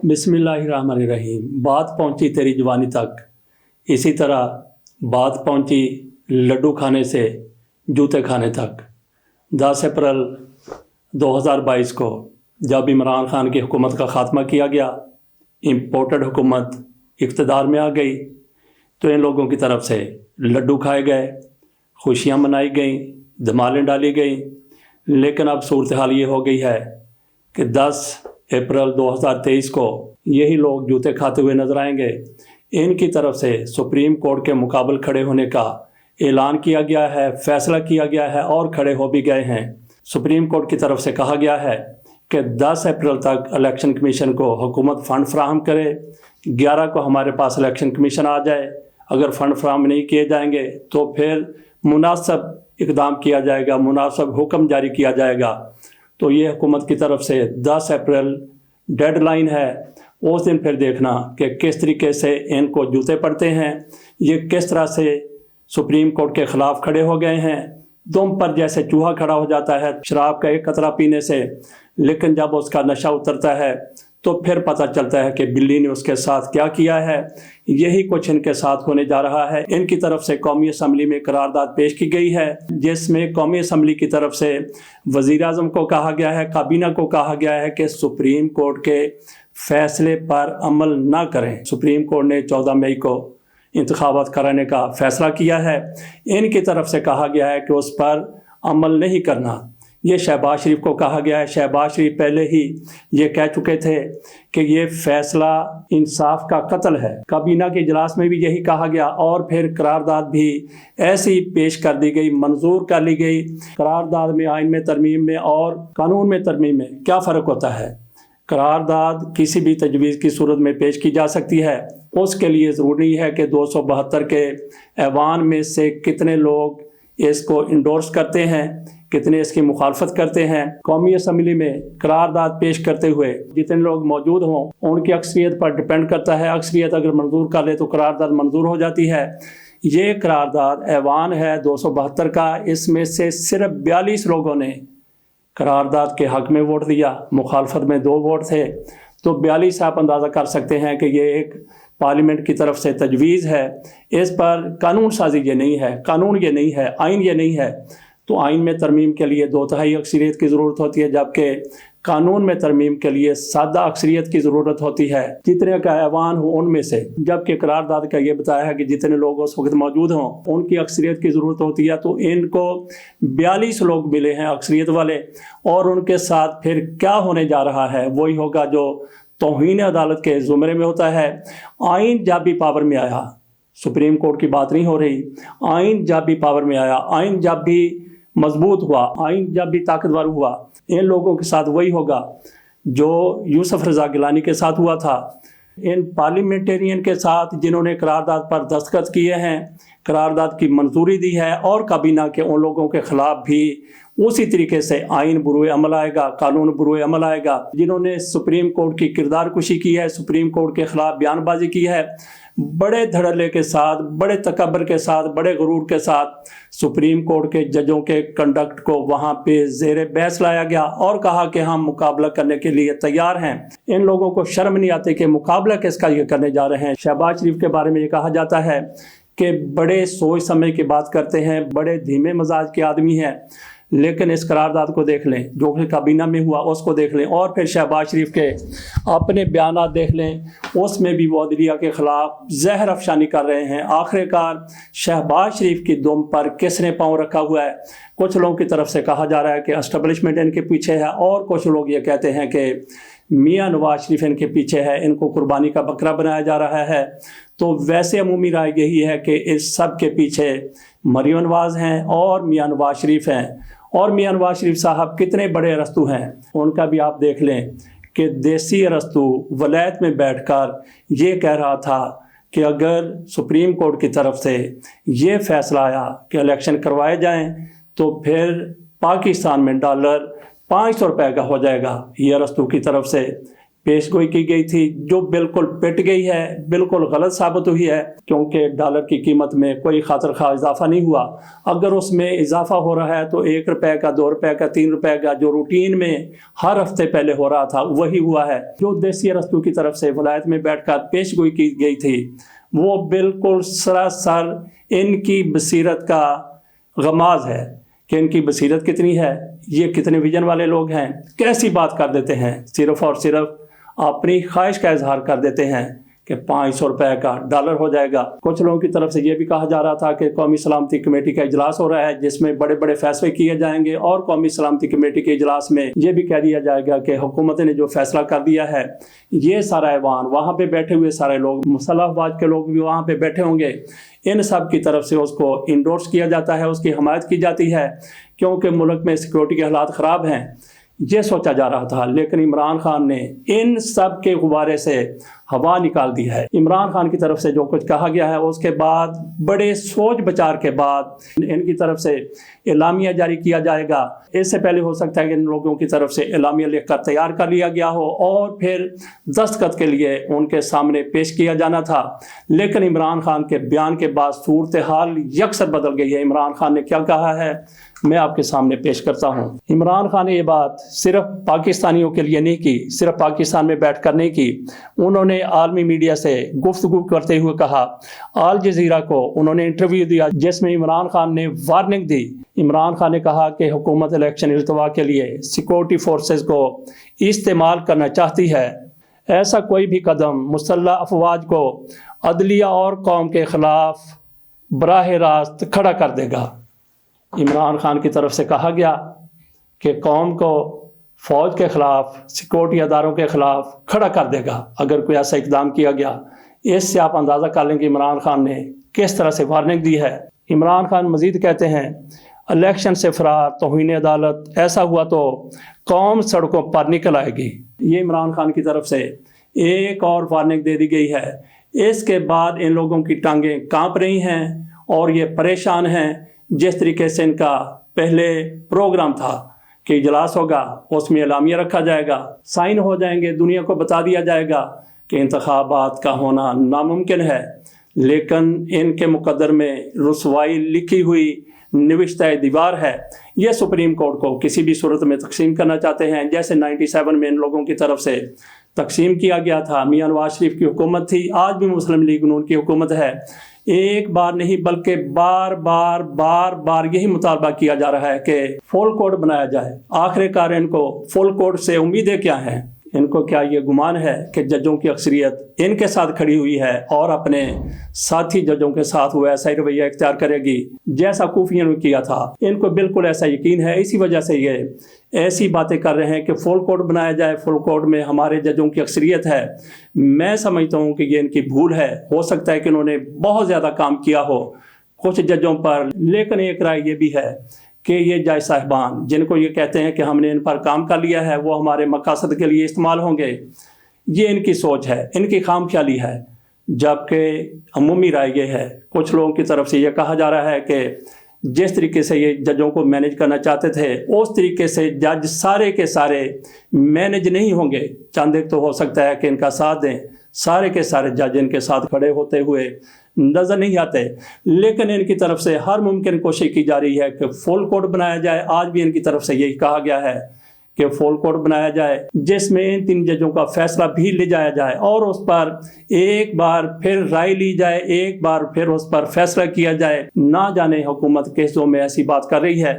बिस्मिल्लाहिर्रहमानिर्रहीम। बात पहुंची तेरी जवानी तक, इसी तरह बात पहुंची लड्डू खाने से जूते खाने तक। 10 अप्रैल 2022 को जब इमरान खान की हुकूमत का ख़ात्मा किया गया, इम्पोर्टेड हुकूमत इक़्तिदार में आ गई, तो इन लोगों की तरफ से लड्डू खाए गए, खुशियाँ मनाई गईं, धमालें डाली गईं। लेकिन अब सूरत हाल ये हो गई है कि 10 अप्रैल 2023 को यही लोग जूते खाते हुए नजर आएंगे। इनकी तरफ से सुप्रीम कोर्ट के मुकाबले खड़े होने का ऐलान किया गया है, फैसला किया गया है और खड़े हो भी गए हैं। सुप्रीम कोर्ट की तरफ से कहा गया है कि 10 अप्रैल तक इलेक्शन कमीशन को हुकूमत फ़ंड फराहम करे, 11 को हमारे पास इलेक्शन कमीशन आ जाए। अगर फ़ंड फराहम नहीं किए जाएंगे तो फिर मुनासिब इक़दाम किया जाएगा, मुनासिब हुक्म जारी किया जाएगा। तो ये हुकूमत की तरफ से 10 अप्रैल डेडलाइन है। उस दिन फिर देखना कि किस तरीके से इनको जूते पड़ते हैं, ये किस तरह से सुप्रीम कोर्ट के ख़िलाफ़ खड़े हो गए हैं। दुम पर जैसे चूहा खड़ा हो जाता है शराब का एक कतरा पीने से, लेकिन जब उसका नशा उतरता है तो फिर पता चलता है कि बिल्ली ने उसके साथ क्या किया है। यही कुछ इनके साथ होने जा रहा है। इनकी तरफ से कौमी असम्बली में करारदाद पेश की गई है, जिसमें कौमी असम्बली की तरफ से वज़ीर आज़म को कहा गया है, काबीना को कहा गया है कि सुप्रीम कोर्ट के फैसले पर अमल ना करें। सुप्रीम कोर्ट ने 14 मई को इंतखाबात कराने का फ़ैसला किया है। इनकी तरफ से कहा गया है कि उस पर अमल नहीं करना। ये शहबाज शरीफ को कहा गया है। शहबाज शरीफ पहले ही ये कह चुके थे कि ये फ़ैसला इंसाफ का कत्ल है। काबीना के इजलास में भी यही कहा गया और फिर करारदाद भी ऐसी पेश कर दी गई, मंजूर कर ली गई। करारदाद में आइन में तरमीम में और कानून में तरमीम में क्या फ़र्क होता है? करारदाद किसी भी तजवीज़ की सूरत में पेश की जा सकती है। उसके लिए ज़रूरी है कि 272 के ऐवान में से कितने लोग इसको इंडोर्स करते हैं, कितने इसकी मुखालफत करते हैं। कौमी असम्बली में करारदाद पेश करते हुए जितने लोग मौजूद हों उनकी अक्सरियत पर डिपेंड करता है। अक्सरियत अगर मंजूर कर ले तो करारदाद मंजूर हो जाती है। ये करारदाद ऐवान है 272 का, इसमें से सिर्फ 42 लोगों ने करारदाद के हक़ में वोट दिया, मुखालफत में 2 वोट थे। तो 42 आप अंदाज़ा कर सकते हैं कि ये एक पार्लियामेंट की तरफ से तजवीज़ है। इस पर कानून साजी ये नहीं है, कानून ये नहीं है, आइन ये नहीं है। तो आइन में तरमीम के लिए 2/3 अक्सरियत की ज़रूरत होती है, जबकि कानून में तरमीम के लिए सादा अक्सरियत की ज़रूरत होती है, जितने का ऐवान हो उनमें से। जबकि करारदाद का ये बताया है कि जितने लोग उस वक्त मौजूद हों उनकी अक्सरियत की ज़रूरत होती है। तो इनको 42 लोग मिले हैं अक्सरियत वाले, और उनके साथ फिर क्या होने जा रहा है वही होगा जो तौहीन अदालत के ज़ुमरे में होता है। आइन जब भी पावर में आया, सुप्रीम कोर्ट की बात नहीं हो रही, आइन जब भी पावर में आया, आइन जब भी मजबूत हुआ, आइन जब भी ताकतवर हुआ, इन लोगों के साथ वही होगा जो यूसुफ रज़ा गिलानी के साथ हुआ था। इन पार्लियामेंटेरियन के साथ जिन्होंने करारदाद पर दस्तखत किए हैं, करारदाद की मंजूरी दी है, और काबीना के उन लोगों के ख़िलाफ़ भी उसी तरीके से आइन बुरुए अमल आएगा, कानून बुरुए अमल आएगा। जिन्होंने सुप्रीम कोर्ट की किरदार कुशी की है, सुप्रीम कोर्ट के ख़िलाफ़ बयानबाजी की है, बड़े धड़ल्ले के साथ, बड़े तकब्बर के साथ, बड़े गुरूर के साथ सुप्रीम कोर्ट के जजों के कंडक्ट को वहाँ पे ज़ेरे बहस लाया गया और कहा कि हम मुकाबला करने के लिए तैयार हैं। इन लोगों को शर्म नहीं आती कि मुकाबला किसका ये करने जा रहे हैं। शहबाज शरीफ के बारे में ये कहा जाता है कि बड़े सोच समझ की बात करते हैं, बड़े धीमे मजाज के आदमी हैं। लेकिन इस करारदाद को देख लें जो कि काबीना में हुआ, उसको देख लें, और फिर शहबाज शरीफ के अपने बयानात देख लें, उसमें भी वो अदलिया के ख़िलाफ़ जहर अफशानी कर रहे हैं। आखिरकार शहबाज शरीफ की दुम पर किसने पाँव रखा हुआ है? कुछ लोगों की तरफ से कहा जा रहा है कि एस्टेब्लिशमेंट इनके पीछे है, और कुछ लोग ये कहते हैं कि मियाँ नवाज शरीफ इनके पीछे है, इनको कुर्बानी का बकरा बनाया जा रहा है। तो वैसे अमूमी राय यही है कि इस सब के पीछे मरीम नवाज हैं और मियाँ नवाज शरीफ हैं। और मियाँ नवाज शरीफ साहब कितने बड़े अरस्तू हैं, उनका भी आप देख लें कि देसी अरस्तू वलायत में बैठकर ये कह रहा था कि अगर सुप्रीम कोर्ट की तरफ से ये फ़ैसला आया कि इलेक्शन करवाए जाएं तो फिर पाकिस्तान में डॉलर 500 रुपये का हो जाएगा। ये अरस्तू की तरफ से पेशगोई की गई थी, जो बिल्कुल पिट गई है, बिल्कुल गलत साबित हुई है, क्योंकि डॉलर की कीमत में कोई खातिर खा इजाफा नहीं हुआ। अगर उसमें इजाफा हो रहा है तो 1 रुपये का, 2 रुपये का, 3 रुपये का जो रूटीन में हर हफ्ते पहले हो रहा था वही हुआ है। जो देसी अरस्तू की तरफ से वलायत में बैठकर पेशगोई की गई थी वो बिल्कुल सरासर इनकी बसीरत का गमाज है कि इनकी बसीरत कितनी है, ये कितने विजन वाले लोग हैं, कैसी बात कर देते हैं। सिर्फ और सिर्फ अपनी ख्वाहिश का इजहार कर देते हैं कि 500 रुपये का डॉलर हो जाएगा। कुछ लोगों की तरफ से ये भी कहा जा रहा था कि कौमी सलामती कमेटी का इजलास हो रहा है जिसमें बड़े बड़े फैसले किए जाएंगे, और कौमी सलामती कमेटी के इजलास में ये भी कह दिया जाएगा कि हुकूमत ने जो फैसला कर दिया है, ये सारा ऐवान, वहाँ पे बैठे हुए सारे लोग, मुसल्लह अफवाज के लोग भी वहाँ पे बैठे होंगे, इन सब की तरफ से उसको इंडोर्स किया जाता है, उसकी हमायत की जाती है, क्योंकि मुल्क में सिक्योरिटी के हालात ख़राब हैं, ये सोचा जा रहा था। लेकिन इमरान खान ने इन सब के गुब्बारे से हवा निकाल दी है। इमरान खान की तरफ से जो कुछ कहा गया है उसके बाद बड़े सोच विचार के बाद इनकी तरफ से एलामिया जारी किया जाएगा। इससे पहले हो सकता है कि इन लोगों की तरफ से एलामिया लिखकर तैयार कर लिया गया हो और फिर दस्तखत के लिए उनके सामने पेश किया जाना था। लेकिन इमरान खान के बयान के बाद सूरत हाल यकसर बदल गई है। इमरान खान ने क्या कहा है मैं आपके सामने पेश करता हूँ। इमरान खान ने ये बात सिर्फ पाकिस्तानियों के लिए नहीं की, सिर्फ पाकिस्तान में बैठ कर नहीं की, उन्होंने आलमी मीडिया से गुफ्तगू करते हुए कहा। अल जजीरा को उन्होंने इंटरव्यू दिया जिसमें इमरान खान ने वार्निंग दी। इमरान खान ने कहा कि हुकूमत इलेक्शन इल्तवा के लिए सिक्योरिटी फोर्सेस को इस्तेमाल करना चाहती है। ऐसा कोई भी कदम मुसल्लह अफवाज को अदलिया और कौम के खिलाफ बराह रास्त खड़ा कर देगा। इमरान खान की तरफ से कहा गया कि कौम को फ़ौज के ख़िलाफ़, सिक्योरिटी अदारों के ख़िलाफ़ खड़ा कर देगा अगर कोई ऐसा इकदाम किया गया। इससे आप अंदाज़ा कर लें कि इमरान खान ने किस तरह से वार्निंग दी है। इमरान खान मज़ीद कहते हैं इलेक्शन से फ़रार, तौहीन अदालत, ऐसा हुआ तो कौम सड़कों पर निकल आएगी। ये इमरान खान की तरफ से एक और वार्निंग दे दी गई है। इसके बाद इन लोगों की टांगें काँप रही हैं और ये परेशान हैं। जिस तरीके से इनका पहले प्रोग्राम था कि इजलास होगा, उसमें एलामिया रखा जाएगा, साइन हो जाएंगे, दुनिया को बता दिया जाएगा कि इंतखाबात का होना नामुमकिन है, लेकिन इनके मुकद्दर में रुसवाई लिखी हुई निविश्ता दीवार है। ये सुप्रीम कोर्ट को किसी भी सूरत में तकसीम करना चाहते हैं। जैसे 97 में इन लोगों की तरफ से तकसीम किया गया था। मियां नवाज शरीफ की हुकूमत थी, आज भी मुस्लिम लीग नून की हुकूमत है। एक बार नहीं बल्कि बार बार यही मुतालबा किया जा रहा है कि फुल कोड बनाया जाए। आखिरकार इनको फुल कोड से उम्मीदें क्या हैं? इनको क्या ये गुमान है कि जजों की अक्सरियत इनके साथ खड़ी हुई है और अपने साथी जजों के साथ वो ऐसा ही रवैया इख्तियार करेगी जैसा कूफियों ने किया था? इनको बिल्कुल ऐसा यकीन है। इसी वजह से ये ऐसी बातें कर रहे हैं कि फुल कोड बनाया जाए, फुल कोड में हमारे जजों की अक्सरियत है। मैं समझता हूँ कि ये इनकी भूल है। हो सकता है कि इन्होंने बहुत ज़्यादा काम किया हो कुछ जजों पर, लेकिन एक राय ये भी है कि ये जज साहिबान जिनको ये कहते हैं कि हमने इन पर काम कर लिया है वो हमारे मकासद के लिए इस्तेमाल होंगे, ये इनकी सोच है, इनकी खामख्याली है। जबकि अमूमी राय ये है, कुछ लोगों की तरफ से ये कहा जा रहा है कि जिस तरीके से ये जजों को मैनेज करना चाहते थे उस तरीके से जज सारे के सारे मैनेज नहीं होंगे। चंद एक तो हो सकता है कि इनका साथ दें, सारे के सारे जज इनके साथ खड़े होते हुए नज़र नहीं आते, लेकिन इनकी तरफ से हर मुमकिन कोशिश की जा रही है कि फुल कोड बनाया जाए। आज भी इनकी तरफ से यही कहा गया है कि फुल कोड बनाया जाए जिसमें इन 3 जजों का फैसला भी ले जाया जाए और उस पर एक बार फिर राय ली जाए, एक बार फिर उस पर फैसला किया जाए। ना जाने हुकूमत किस जो में ऐसी बात कर रही है।